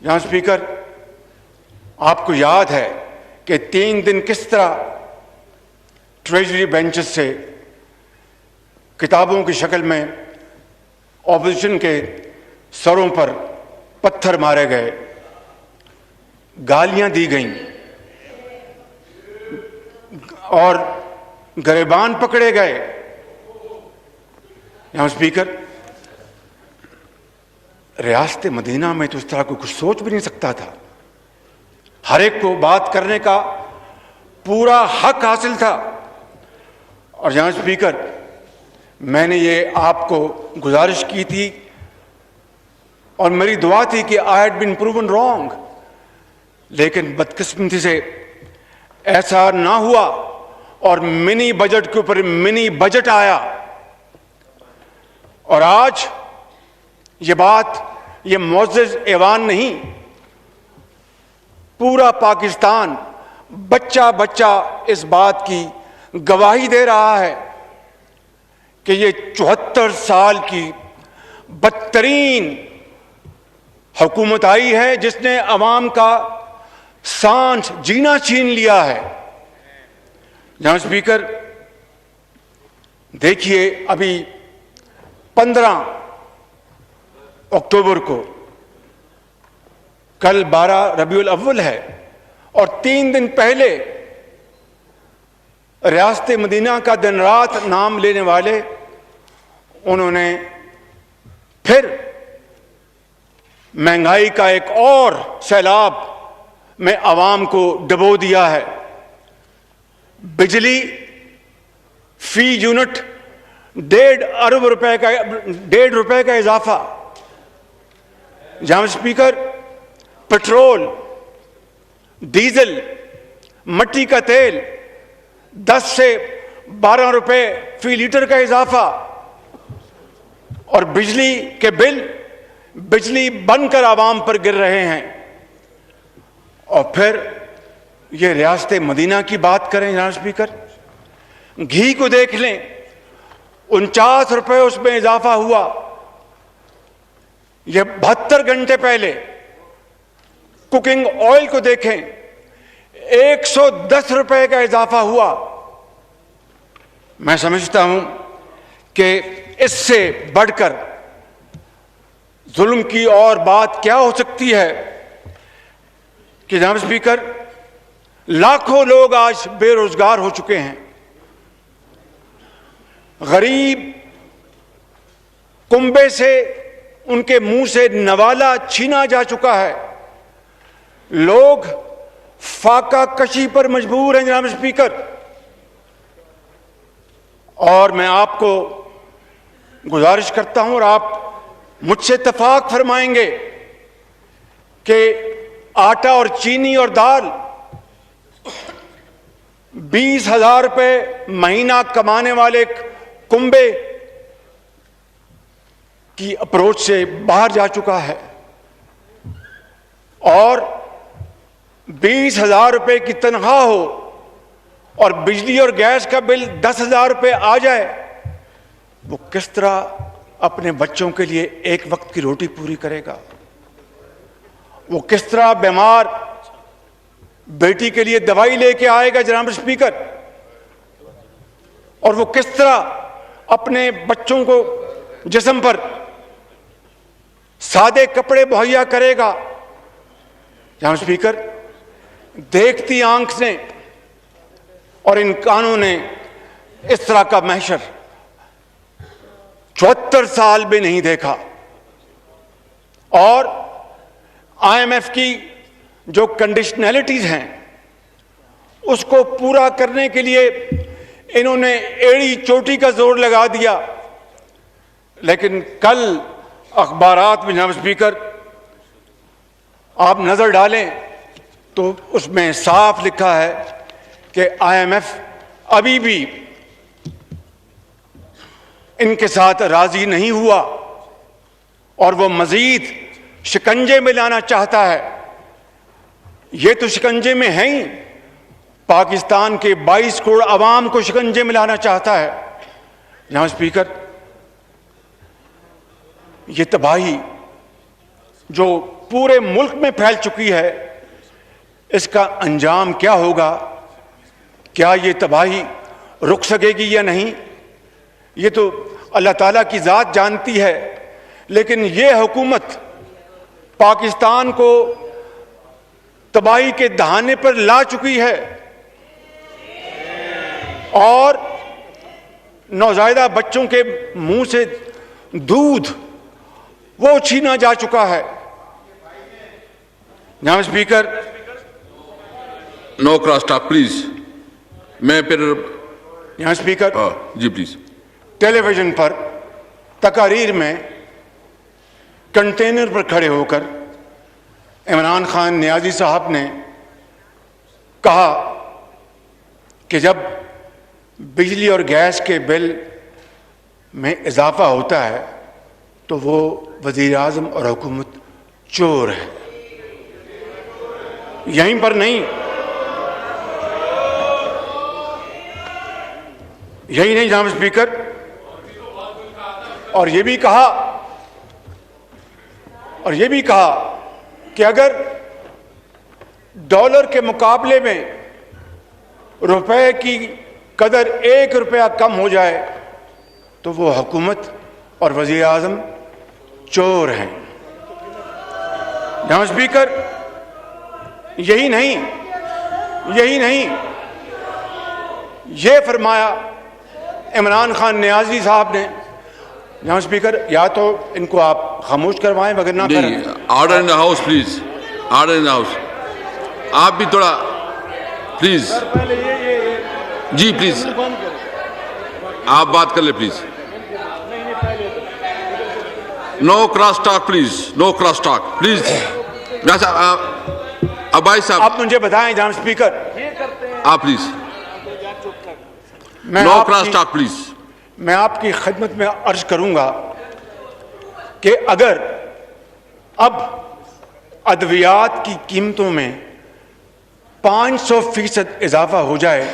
जहां स्पीकर, आपको याद है कि 3 दिन किस तरह ट्रेजरी बेंचेस से किताबों की शक्ल में ऑपोजिशन के सरों पर पत्थर मारे गए, गालियां दी गईं और गिरबान पकड़े गए। यहां स्पीकर, रियासत मदीना में तो इस तरह को कुछ सोच भी नहीं सकता था। हर एक को बात करने का पूरा हक हासिल था। और जहां स्पीकर, मैंने ये आपको गुजारिश की थी और मेरी दुआ थी कि I had been proven wrong, लेकिन बदकिस्मती से ऐसा ना हुआ और मिनी बजट के ऊपर मिनी बजट आया। और आज ये बात, ये मुअज़्ज़ज़ ऐवान नहीं, पूरा पाकिस्तान बच्चा बच्चा इस बात की गवाही दे रहा है कि ये 74 साल की बदतरीन हुकूमत आई है जिसने अवाम का सांस जीना छीन लिया है। जहां स्पीकर, देखिए, अभी 15 अक्टूबर को, कल 12 रबीउल अव्वल है, और 3 दिन पहले रियासत मदीना का दिन रात नाम लेने वाले उन्होंने फिर महंगाई का एक और सैलाब में अवाम को डुबो दिया है। बिजली फी यूनिट 1.5 रुपए का इजाफा। जहां स्पीकर, पेट्रोल, डीजल, मट्टी का तेल 10 से 12 रुपए फी लीटर का इजाफा, और बिजली के बिल बिजली बनकर आवाम पर गिर रहे हैं। और फिर ये रियासत मदीना की बात करें जनाब स्पीकर, घी को देख लें, 49 रुपए उसमें इजाफा हुआ। यह 72 घंटे पहले कुकिंग ऑयल को देखें, 110 रुपए का इजाफा हुआ। मैं समझता हूं कि इससे बढ़कर जुल्म की और बात क्या हो सकती है कि जनाब स्पीकर, लाखों लोग आज बेरोजगार हो चुके हैं। गरीब कुंबे से उनके मुंह से नवाला छीना जा चुका है। लोग फाका कशी पर मजबूर हैं जनाब स्पीकर। और मैं आपको गुजारिश करता हूं और आप मुझसे इत्तेफाक फरमाएंगे कि आटा और चीनी और दाल 20,000 रुपए महीना कमाने वाले कुंबे की अप्रोच से बाहर जा चुका है। और 20,000 रुपए की तनख्वाह हो और बिजली और गैस का बिल 10,000 रुपए आ जाए, वो किस तरह अपने बच्चों के लिए एक वक्त की रोटी पूरी करेगा? वो किस तरह बीमार बेटी के लिए दवाई लेके आएगा जनाब स्पीकर? और वो किस तरह अपने बच्चों को जिस्म पर सादे कपड़े मुहैया करेगा? जनाब स्पीकर, देखती आंख ने और इन कानों ने इस तरह का महशर 74 साल में नहीं देखा। और IMF की जो कंडीशनैलिटीज हैं उसको पूरा करने के लिए इन्होंने एड़ी चोटी का जोर लगा दिया। लेकिन कल अखबारात में जनाब स्पीकर आप नजर डालें तो उसमें साफ लिखा है कि IMF अभी भी इनके साथ राजी नहीं हुआ और वो मजीद शिकंजे में लाना चाहता है। ये तो शिकंजे में है ही, पाकिस्तान के 22 करोड़ अवाम को शिकंजे में लाना चाहता है। जहां स्पीकर, ये तबाही जो पूरे मुल्क में फैल चुकी है, इसका अंजाम क्या होगा? क्या ये तबाही रुक सकेगी या नहीं, ये तो अल्लाह ताला की ज़ात जानती है। लेकिन ये हुकूमत पाकिस्तान को तबाही के दहाने पर ला चुकी है और नौज़ायदा बच्चों के मुंह से दूध वो छीना जा चुका है। जनाब speaker, no cross talk please. मैं फिर यहाँ स्पीकर जी प्लीज। टेलीविजन पर तकारीर में कंटेनर पर खड़े होकर इमरान खान नियाजी साहब ने कहा कि जब बिजली और गैस के बिल में इजाफा होता है तो वो वज़ीर आज़म और हुकूमत चोर है। यहीं पर नहीं, यही नहीं जनाब स्पीकर, और ये भी कहा कि अगर डॉलर के मुकाबले में रुपए की कदर 1 रुपया कम हो जाए तो वो हुकूमत और वज़ीर आज़म चोर हैं। जनाब स्पीकर, यही नहीं, ये फरमाया इमरान खान नियाजी साहब ने। जनाब स्पीकर, या तो इनको आप खामोश करवाएं मगर ना करें। Order in the house please, order in the house. आप भी थोड़ा प्लीज जी प्लीज, आप बात कर ले please. No cross talk please, no cross talk please. अब भाई साहब आप मुझे बताएं जनाब स्पीकर, आप please, no cross talk please. मैं आपकी खिदमत में अर्ज करूंगा कि अगर अब अद्वियात की कीमतों में 500% इजाफा हो जाए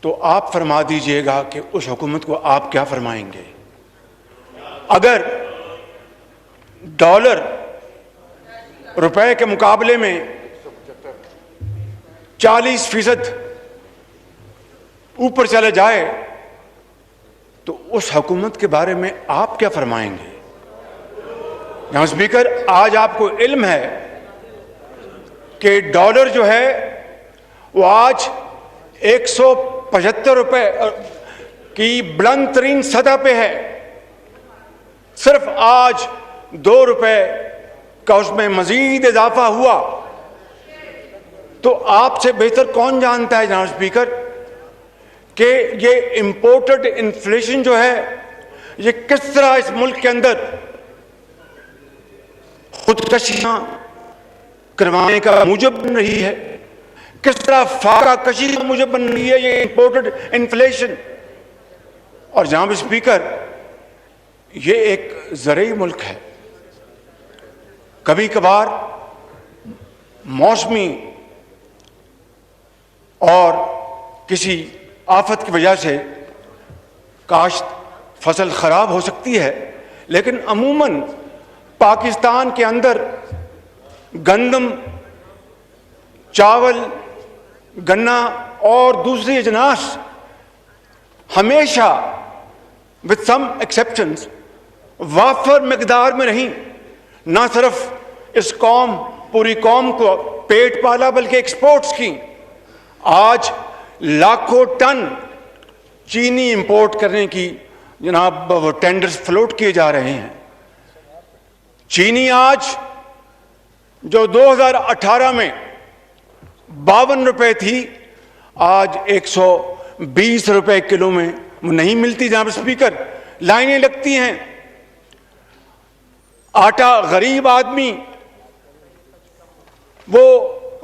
तो आप फरमा दीजिएगा कि उस हुकूमत को आप क्या फरमाएंगे। अगर डॉलर रुपए के मुकाबले में 40% ऊपर चले जाए तो उस हुकूमत के बारे में आप क्या फरमाएंगे। जनाब स्पीकर, आज आपको इल्म है कि डॉलर जो है वो आज 175 रुपए की बुलंद तरीन सतह पे है। सिर्फ आज 2 रुपए का उसमें मजीद इजाफा हुआ तो आपसे बेहतर कौन जानता है जनाब स्पीकर कि ये इंपोर्टेड इन्फ्लेशन जो है ये किस तरह इस मुल्क के अंदर खुदकशियां करवाने का मूजब बन रही है, किस तरह फाका कशी का मूजब बन रही है ये इंपोर्टेड इन्फ्लेशन। और जनाब स्पीकर, ये एक ज़रूरी मुल्क है, कभी कभार मौसमी और किसी आफत की वजह से काश्त फसल खराब हो सकती है, लेकिन अमूमन पाकिस्तान के अंदर गंदम, चावल, गन्ना और दूसरी अजनास हमेशा विद सम एक्सेप्शंस वाफर मिकदार में रहीं। ना सिर्फ इस कौम, पूरी कौम को पेट पाला बल्कि एक्सपोर्ट्स की। आज लाखों टन चीनी इंपोर्ट करने की जनाब वो टेंडर्स फ्लोट किए जा रहे हैं। चीनी आज जो 2018 में 52 रुपए थी, आज 120 रुपए किलो में नहीं मिलती जनाब स्पीकर, लाइनें लगती हैं। आटा गरीब आदमी वो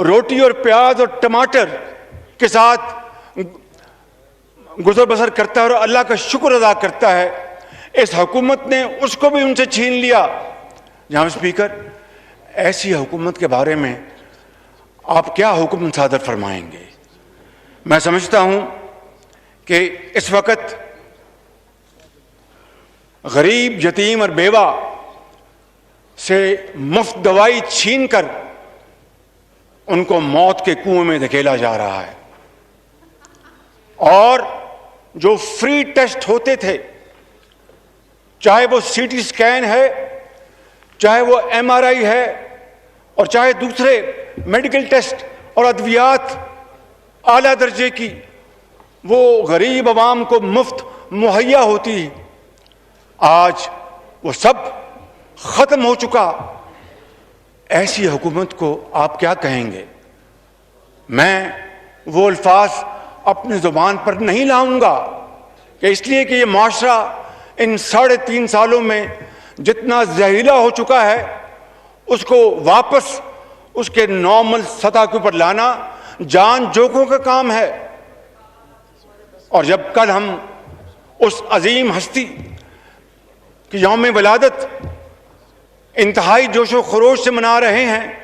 रोटी और प्याज और टमाटर के साथ गुजर बसर करता है और अल्लाह का शुक्र अदा करता है। इस हुकूमत ने उसको भी उनसे छीन लिया। जनाब स्पीकर, ऐसी हुकूमत के बारे में आप क्या हुक्म सादर फरमाएंगे। मैं समझता हूं कि इस वक्त गरीब, यतीम और बेवा से मुफ्त दवाई छीनकर उनको मौत के कुएं में धकेला जा रहा है। और जो फ्री टेस्ट होते थे, चाहे वो सीटी स्कैन है, चाहे वो एमआरआई है, और चाहे दूसरे मेडिकल टेस्ट और अद्वियात आला दर्जे की, वो गरीब आवाम को मुफ्त मुहैया होती, आज वो सब खत्म हो चुका। ऐसी हुकूमत को आप क्या कहेंगे? मैं वो अल्फाज अपनी जुबान पर नहीं लाऊंगा कि इसलिए कि ये माशरा इन 3.5 सालों में जितना जहरीला हो चुका है, उसको वापस उसके नॉर्मल सतह के ऊपर लाना जान जोखों का काम है। और जब कल हम उस अजीम हस्ती की यौम विलादत इंतहाई जोशो खरोश से मना रहे हैं,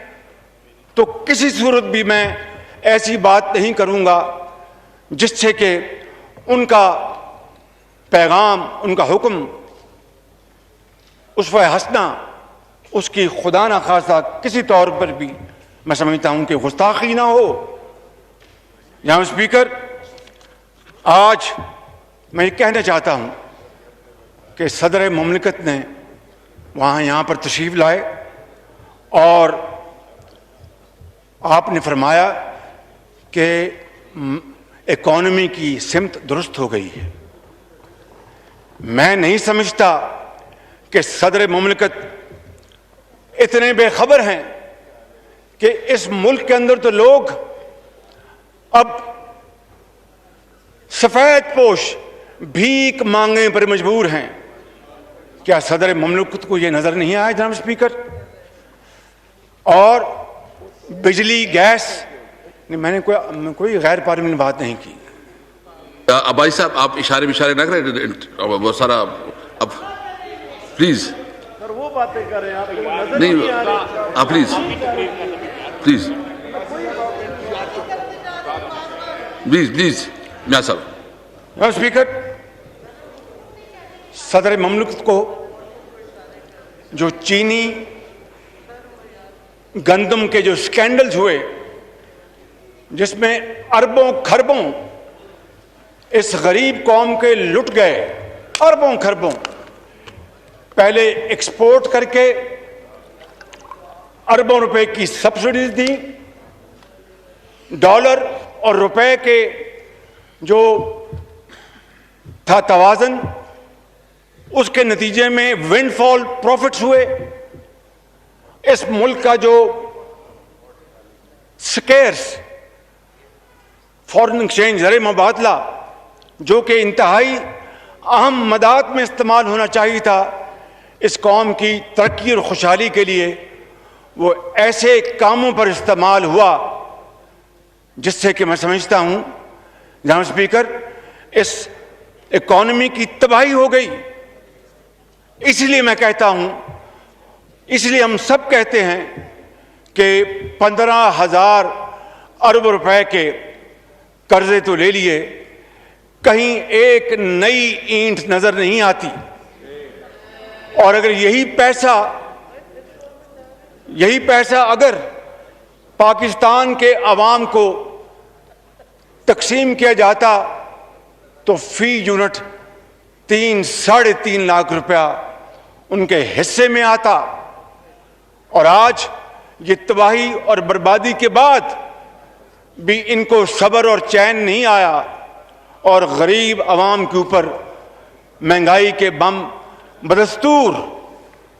तो किसी सूरत भी मैं ऐसी बात नहीं करूंगा जिससे कि उनका पैगाम, उनका हुक्म, उस पर हंसना, उसकी खुदा ना खासा किसी तौर पर भी मैं समझता हूं कि गुस्ताखी ना हो। जनाब स्पीकर, आज मैं ये कहना चाहता हूं कि सदर मुमलिकत ने यहाँ पर तशरीफ लाए और आपने फरमाया कि इकॉनमी की सिमत दुरुस्त हो गई है। मैं नहीं समझता कि सदर मुमलिकत इतने बेखबर हैं कि इस मुल्क के अंदर तो लोग अब सफेद पोश भीख मांगने पर मजबूर हैं। क्या सदर मुमलिकत को यह नजर नहीं आया जनाब स्पीकर? और बिजली, गैस, मैंने कोई गैर पार्लियामेंट बात नहीं की। अब भाई साहब आप इशारे न करें, बहुत सारा। अब प्लीज सर वो बातें कर रहे हैं, आपको नजर नहीं, आप प्लीज मियां साहब। जनाब स्पीकर, सदर मुमलिकत को जो चीनी गंदम के जो स्कैंडल्स हुए, जिसमें अरबों खरबों इस गरीब कौम के लुट गए, अरबों खरबों, पहले एक्सपोर्ट करके अरबों रुपए की सब्सिडीज दी, डॉलर और रुपए के जो था तवाजन, उसके नतीजे में विंडफॉल प्रॉफिट्स हुए। इस मुल्क का जो स्केर्स फॉरेन एक्सचेंज, ज़र मुबादला, जो कि इंतहाई अहम मदाद में इस्तेमाल होना चाहिए था इस कौम की तरक्की और खुशहाली के लिए, वो ऐसे कामों पर इस्तेमाल हुआ जिससे कि मैं समझता हूं जनाब स्पीकर, इस इकॉनमी की तबाही हो गई। इसलिए मैं कहता हूं, इसलिए हम सब कहते हैं कि 15,000 अरब रुपए के कर्जे तो ले लिए, कहीं एक नई ईंट नजर नहीं आती। और अगर यही पैसा अगर पाकिस्तान के अवाम को तकसीम किया जाता तो फी यूनिट 3-3.5 लाख रुपया उनके हिस्से में आता। और आज ये तबाही और बर्बादी के बाद भी इनको सब्र और चैन नहीं आया और गरीब आवाम के ऊपर महंगाई के बम बदस्तूर,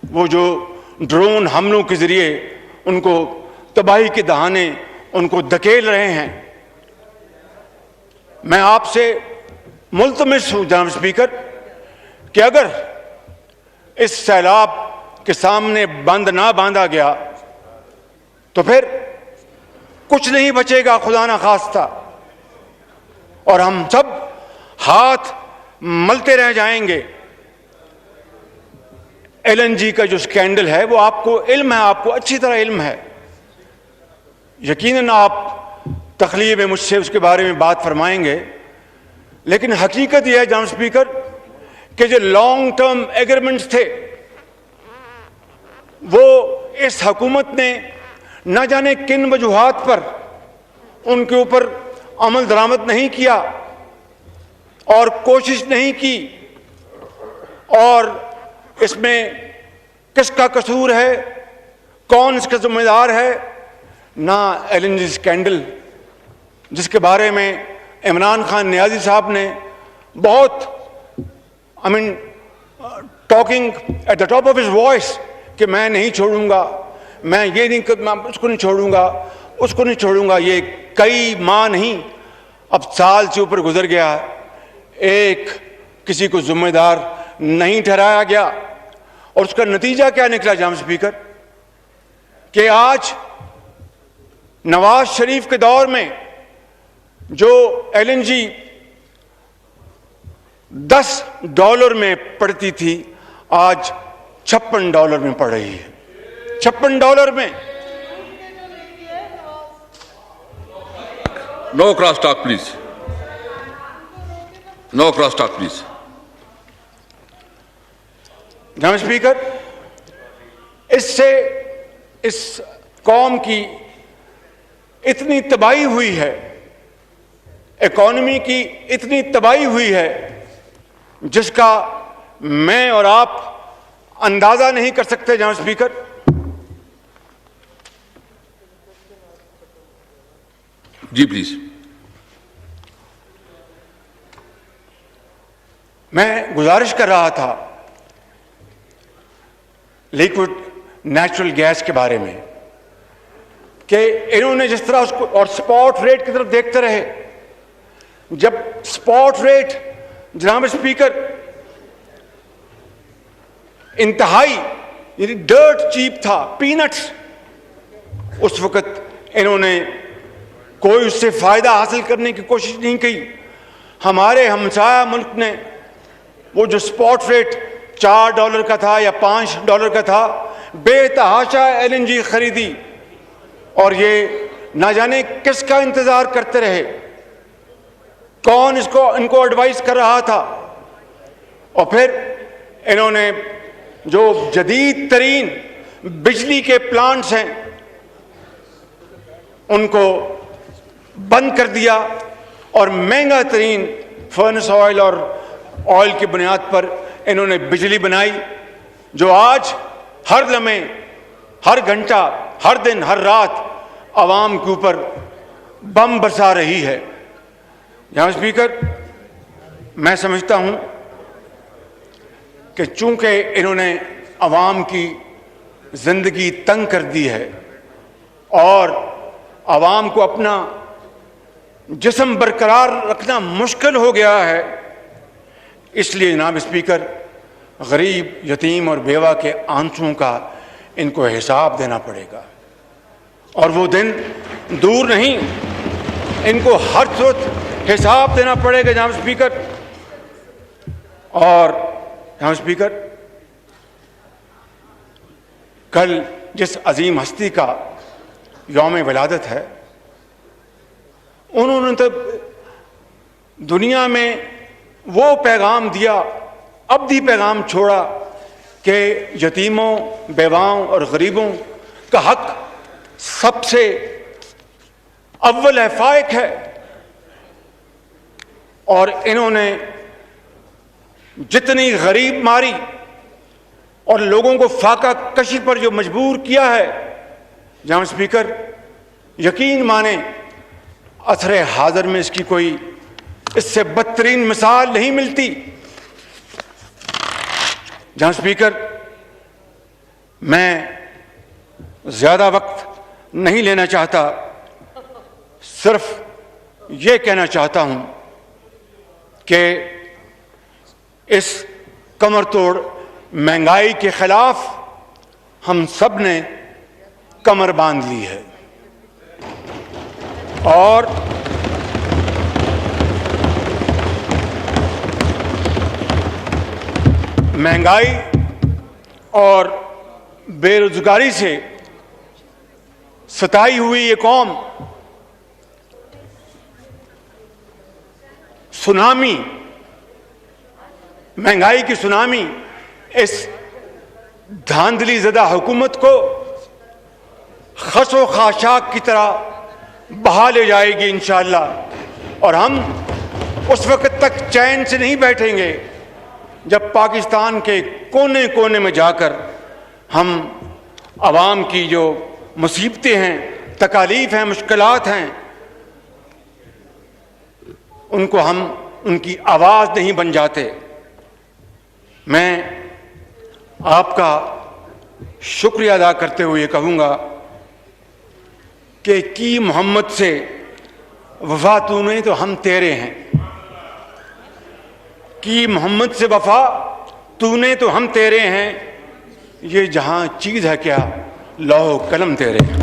वो जो ड्रोन हमलों के जरिए उनको तबाही के दहाने उनको धकेल रहे हैं। मैं आपसे मुल्तमिस हूं जनाब स्पीकर कि अगर इस सैलाब के सामने बंद ना बांधा गया तो फिर कुछ नहीं बचेगा, खुदा ना खास्ता, और हम सब हाथ मलते रह जाएंगे। LNG का जो स्कैंडल है वो आपको इल्म है, आपको अच्छी तरह इल्म है। यकीनन आप तखलीब में मुझसे उसके बारे में बात फरमाएंगे, लेकिन हकीकत यह है जनाब स्पीकर कि जो लॉन्ग टर्म एग्रीमेंट्स थे, वो इस हुकूमत ने न जाने किन वजूहात पर उनके ऊपर अमल दरामद नहीं किया और कोशिश नहीं की, और इसमें किसका कसूर है, कौन इसका जिम्मेदार है। ना LNG स्कैंडल जिसके बारे में इमरान खान नियाजी साहब ने बहुत talking at the top of his voice कि मैं नहीं छोड़ूंगा, मैं ये नहीं, मैं उसको नहीं छोड़ूंगा, उसको नहीं छोड़ूंगा। ये कई माह नहीं, अब साल से ऊपर गुजर गया, एक किसी को जिम्मेदार नहीं ठहराया गया। और उसका नतीजा क्या निकला जनाब स्पीकर, कि आज नवाज शरीफ के दौर में जो LNG $10 में पड़ती थी, आज $56 में पड़ रही है। $56 में। No cross talk please, no cross talk please. जनाब स्पीकर, इससे इस कौम की इतनी तबाही हुई है, इकॉनमी की इतनी तबाही हुई है जिसका मैं और आप अंदाजा नहीं कर सकते। जनाब स्पीकर, जी प्लीज। मैं गुजारिश कर रहा था लिक्विड नेचुरल गैस के बारे में कि इन्होंने जिस तरह उसको और स्पॉट रेट की तरफ देखते रहे। जब स्पॉट रेट जनाब स्पीकर इंतहाई यानी डर्ट चीप था, पीनट्स, उस वक्त इन्होंने कोई उससे फायदा हासिल करने की कोशिश नहीं की। हमारे हमसाया मुल्क ने वो जो स्पॉट रेट $4 का था या $5 का था, बेतहाशा LNG खरीदी और ये ना जाने किसका इंतजार करते रहे, कौन इनको एडवाइस कर रहा था। और फिर इन्होंने जो जदीद तरीन बिजली के प्लांट्स हैं उनको बंद कर दिया और महंगा तरीन फर्नेस ऑयल और ऑयल की बुनियाद पर इन्होंने बिजली बनाई, जो आज हर लम्हे, हर घंटा, हर दिन, हर रात आवाम के ऊपर बम बरसा रही है। जनाब स्पीकर, मैं समझता हूं कि चूंकि इन्होंने आवाम की जिंदगी तंग कर दी है और आवाम को अपना जिस्म बरकरार रखना मुश्किल हो गया है, इसलिए जनाब स्पीकर गरीब, यतीम और बेवा के आंसुओं का इनको हिसाब देना पड़ेगा। और वो दिन दूर नहीं, इनको हर वक्त हिसाब देना पड़ेगा जनाब स्पीकर। और जनाब स्पीकर, कल जिस अजीम हस्ती का यौम विलादत है, उन्होंने तो दुनिया में वो पैगाम दिया, अब्दी पैगाम छोड़ा कि यतीमों, बेवाओं और गरीबों का हक सबसे अव्वल है, फायक है। और इन्होंने जितनी गरीब मारी और लोगों को फाका कशी पर जो मजबूर किया है, जनाब स्पीकर, यकीन माने असरे हाजिर में इसकी कोई इससे बदतरीन मिसाल नहीं मिलती। जनाब स्पीकर, मैं ज्यादा वक्त नहीं लेना चाहता, सिर्फ ये कहना चाहता हूं कि इस कमर तोड़ महंगाई के खिलाफ हम सब ने कमर बांध ली है और महंगाई और बेरोजगारी से सताई हुई ये कौम सुनामी, महंगाई की सुनामी इस धांधली ज़दा हुकूमत को खसो खाशाक की तरह बहा ले जाएगी इंशाअल्लाह। और हम उस वक्त तक चैन से नहीं बैठेंगे जब पाकिस्तान के कोने कोने में जाकर हम आवाम की जो मुसीबतें हैं, तकालीफ हैं, मुश्किलात हैं, उनको हम उनकी आवाज़ नहीं बन जाते। मैं आपका शुक्रिया अदा करते हुए कहूँगा कि की मोहम्मद से वफा तूने तो हम तेरे हैं, की मोहम्मद से वफा तूने तो हम तेरे हैं, ये जहां चीज़ है क्या लौह कलम तेरे हैं।